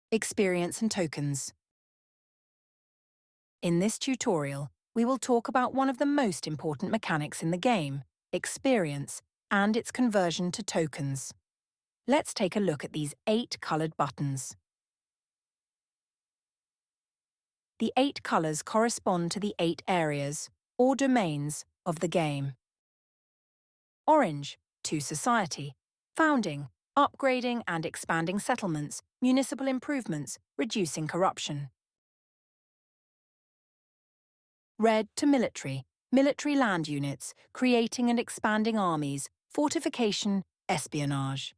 Experience and tokens. In this tutorial, we will talk about one of the most important mechanics in the game, experience, and its conversion to tokens. Let's take a look at these 8 coloured buttons. The 8 colours correspond to the 8 areas, or domains, of the game. Orange, to society, founding, upgrading and expanding settlements, municipal improvements, reducing corruption. Red to military, military land units, creating and expanding armies, fortification, espionage.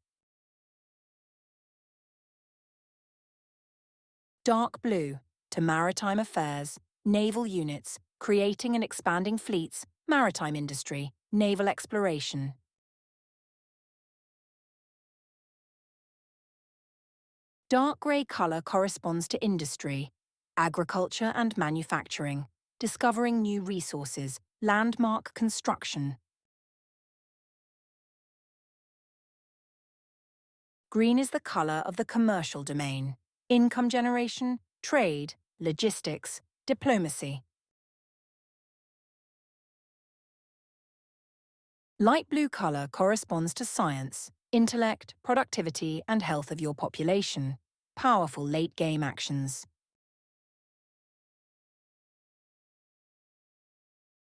Dark blue, to maritime affairs, naval units, creating and expanding fleets, maritime industry, naval exploration. Dark grey colour corresponds to industry, agriculture and manufacturing, discovering new resources, landmark construction. Green is the colour of the commercial domain, income generation, trade, logistics, diplomacy. Light blue colour corresponds to science, intellect, productivity and health of your population, powerful late-game actions.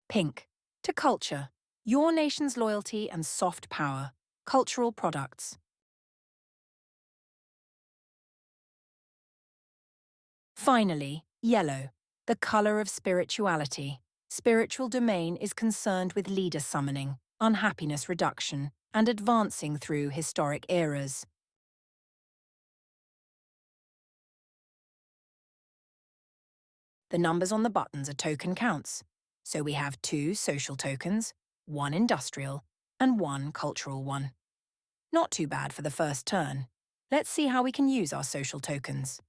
Pink, to culture, your nation's loyalty and soft power, cultural products. Finally, yellow, the colour of spirituality. Spiritual domain is concerned with leader summoning, unhappiness reduction, and advancing through historic eras. The numbers on the buttons are token counts, so we have 2 social tokens, 1 industrial, and 1 cultural one. Not too bad for the first turn. Let's see how we can use our social tokens.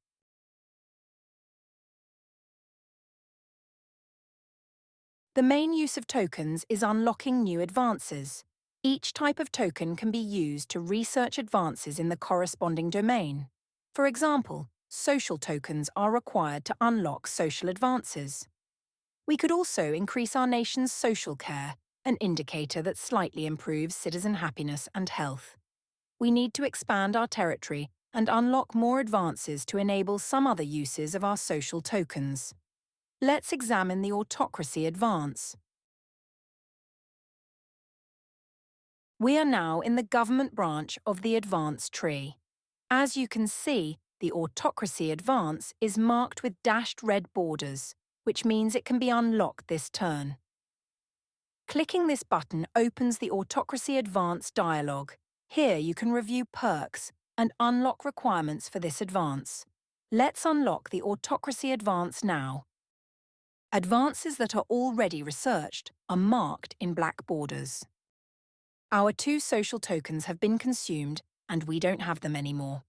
The main use of tokens is unlocking new advances. Each type of token can be used to research advances in the corresponding domain. For example, social tokens are required to unlock social advances. We could also increase our nation's social care, an indicator that slightly improves citizen happiness and health. We need to expand our territory and unlock more advances to enable some other uses of our social tokens. Let's examine the autocracy advance. We are now in the government branch of the advance tree. As you can see, the autocracy advance is marked with dashed red borders, which means it can be unlocked this turn. Clicking this button opens the autocracy advance dialog. Here you can review perks and unlock requirements for this advance. Let's unlock the autocracy advance now. Advances that are already researched are marked in black borders. Our 2 social tokens have been consumed and we don't have them anymore.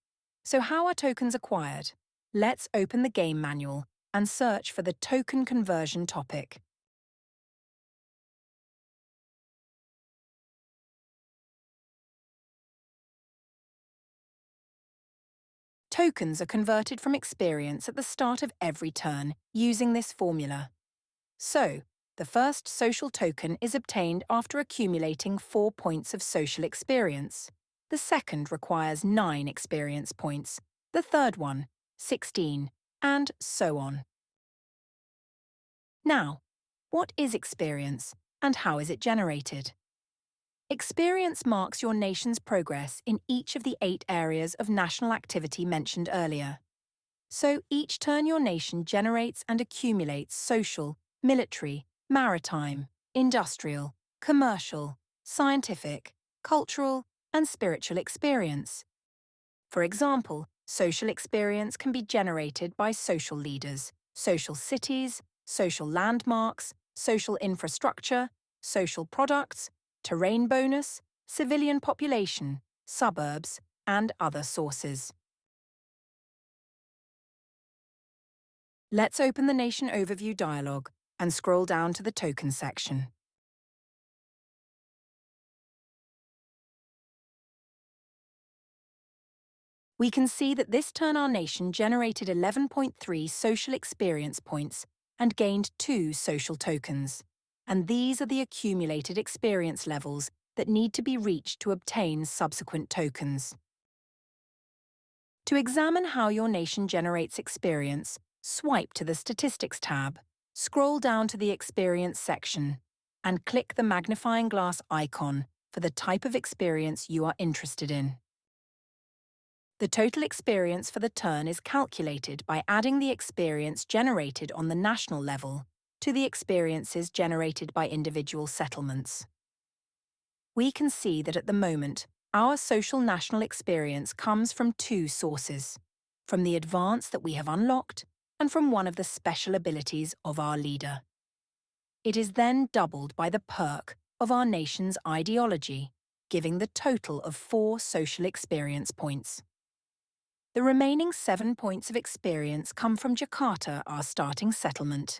So how are tokens acquired? Let's open the game manual and search for the token conversion topic. Tokens are converted from experience at the start of every turn using this formula. So, the first social token is obtained after accumulating 4 points of social experience. The second requires 9 experience points, the third one, 16, and so on. Now, what is experience and how is it generated? Experience marks your nation's progress in each of the 8 areas of national activity mentioned earlier. So each turn your nation generates and accumulates social, military, maritime, industrial, commercial, scientific, cultural, and spiritual experience. For example, social experience can be generated by social leaders, social cities, social landmarks, social infrastructure, social products, terrain bonus, civilian population, suburbs, and other sources. Let's open the Nation Overview dialog and scroll down to the token section. We can see that this turn our nation generated 11.3 social experience points and gained 2 social tokens. And these are the accumulated experience levels that need to be reached to obtain subsequent tokens. To examine how your nation generates experience, swipe to the Statistics tab, scroll down to the Experience section, and click the magnifying glass icon for the type of experience you are interested in. The total experience for the turn is calculated by adding the experience generated on the national level to the experiences generated by individual settlements. We can see that at the moment, our social national experience comes from 2 sources, from the advance that we have unlocked and from one of the special abilities of our leader. It is then doubled by the perk of our nation's ideology, giving the total of 4 social experience points. The remaining 7 points of experience come from Jakarta, our starting settlement.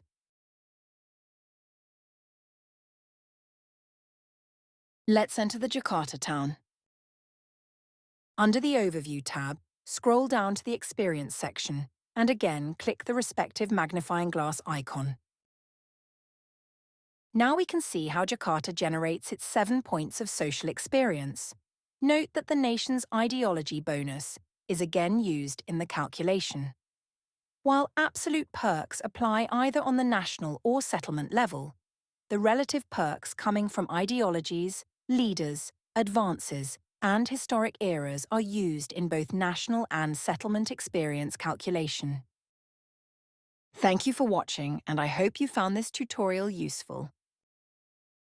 Let's enter the Jakarta town. Under the Overview tab, scroll down to the Experience section and again click the respective magnifying glass icon. Now we can see how Jakarta generates its 7 points of social experience. Note that the nation's ideology bonus is again used in the calculation. While absolute perks apply either on the national or settlement level, the relative perks coming from ideologies, leaders, advances, and historic eras are used in both national and settlement experience calculation. Thank you for watching, and I hope you found this tutorial useful.